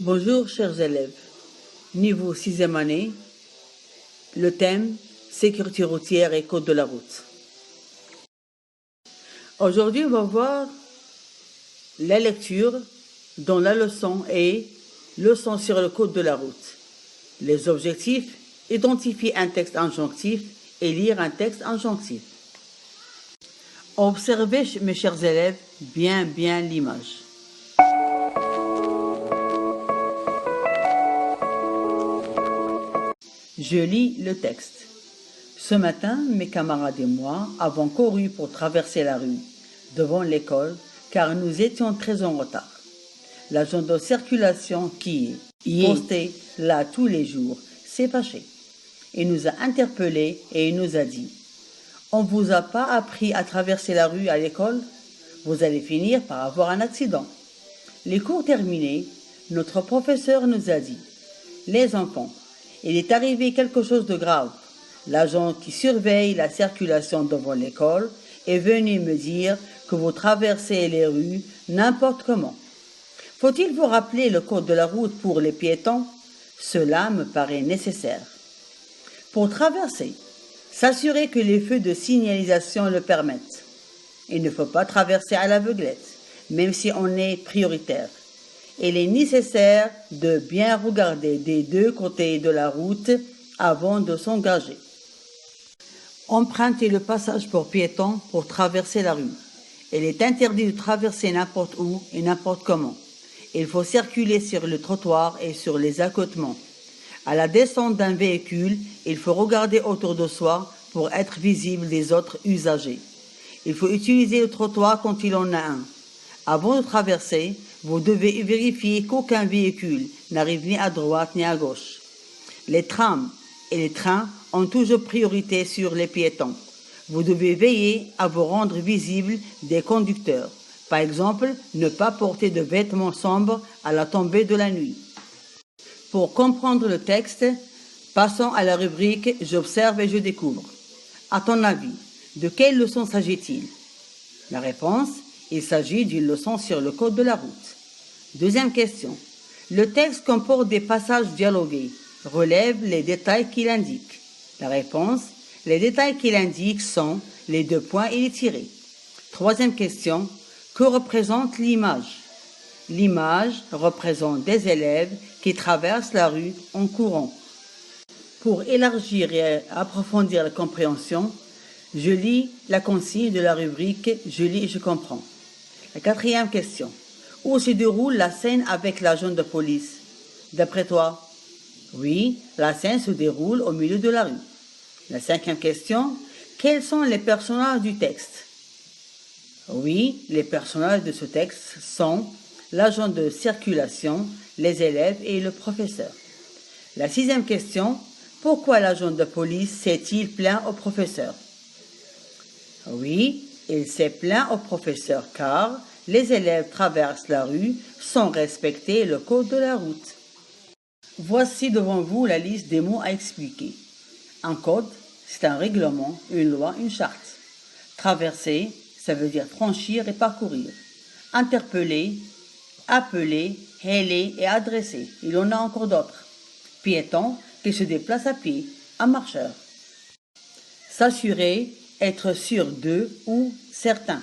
Bonjour chers élèves, niveau 6e année, le thème sécurité routière et code de la route. Aujourd'hui on va voir la lecture dont la leçon est leçon sur le code de la route. Les objectifs, identifier un texte injonctif et lire un texte injonctif. Observez mes chers élèves bien l'image. Je lis le texte. Ce matin, mes camarades et moi avons couru pour traverser la rue, devant l'école, car nous étions très en retard. L'agent de circulation qui est posté là tous les jours s'est fâché. Il nous a interpellés et il nous a dit « On ne vous a pas appris à traverser la rue à l'école? Vous allez finir par avoir un accident. » Les cours terminés, notre professeur nous a dit « Les enfants, il est arrivé quelque chose de grave. L'agent qui surveille la circulation devant l'école est venu me dire que vous traversez les rues n'importe comment. Faut-il vous rappeler le code de la route pour les piétons? Cela me paraît nécessaire. Pour traverser, s'assurer que les feux de signalisation le permettent. Il ne faut pas traverser à l'aveuglette, même si on est prioritaire. Il est nécessaire de bien regarder des deux côtés de la route avant de s'engager. Empruntez le passage pour piétons pour traverser la rue. Il est interdit de traverser n'importe où et n'importe comment. Il faut circuler sur le trottoir et sur les accotements. À la descente d'un véhicule, il faut regarder autour de soi pour être visible des autres usagers. Il faut utiliser le trottoir quand il en a un. Avant de traverser, vous devez vérifier qu'aucun véhicule n'arrive ni à droite ni à gauche. Les trams et les trains ont toujours priorité sur les piétons. Vous devez veiller à vous rendre visible des conducteurs. Par exemple, ne pas porter de vêtements sombres à la tombée de la nuit. Pour comprendre le texte, passons à la rubrique « J'observe et je découvre ». À ton avis, de quelle leçon s'agit-il? La réponse, il s'agit d'une leçon sur le code de la route. Deuxième question. Le texte comporte des passages dialogués. Relève les détails qu'il indique. La réponse, les détails qu'il indique sont les deux points et les tirés. Troisième question. Que représente l'image? L'image représente des élèves qui traversent la rue en courant. Pour élargir et approfondir la compréhension, je lis la consigne de la rubrique « Je lis et je comprends ». La quatrième question. Où se déroule la scène avec l'agent de police? D'après toi? Oui, la scène se déroule au milieu de la rue. La cinquième question. Quels sont les personnages du texte? Oui, les personnages de ce texte sont l'agent de circulation, les élèves et le professeur. La sixième question. Pourquoi l'agent de police s'est-il plaint au professeur? Oui, il s'est plaint au professeur car les élèves traversent la rue sans respecter le code de la route. Voici devant vous la liste des mots à expliquer. Un code, c'est un règlement, une loi, une charte. Traverser, ça veut dire franchir et parcourir. Interpeller, appeler, héler et adresser. Il y en a encore d'autres. Piéton, qui se déplace à pied, un marcheur. S'assurer, être sûr de ou certain.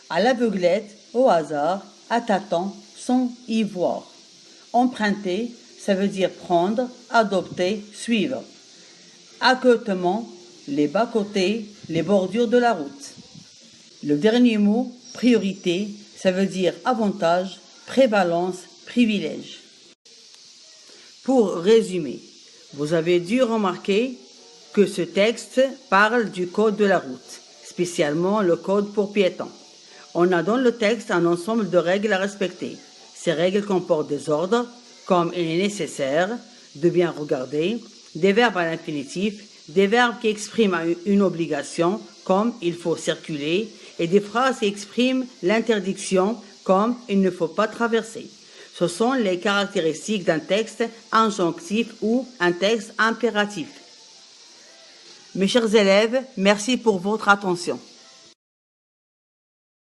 À l'aveuglette, au hasard, à tâtons, sans y voir. Emprunter, ça veut dire prendre, adopter, suivre. Accotement, les bas-côtés, les bordures de la route. Le dernier mot, priorité, ça veut dire avantage, prévalence, privilège. Pour résumer, vous avez dû remarquer que ce texte parle du code de la route, spécialement le code pour piétons. On a dans le texte un ensemble de règles à respecter. Ces règles comportent des ordres, comme il est nécessaire, de bien regarder, des verbes à l'infinitif, des verbes qui expriment une obligation, comme il faut circuler, et des phrases qui expriment l'interdiction, comme il ne faut pas traverser. Ce sont les caractéristiques d'un texte injonctif ou un texte impératif. Mes chers élèves, merci pour votre attention.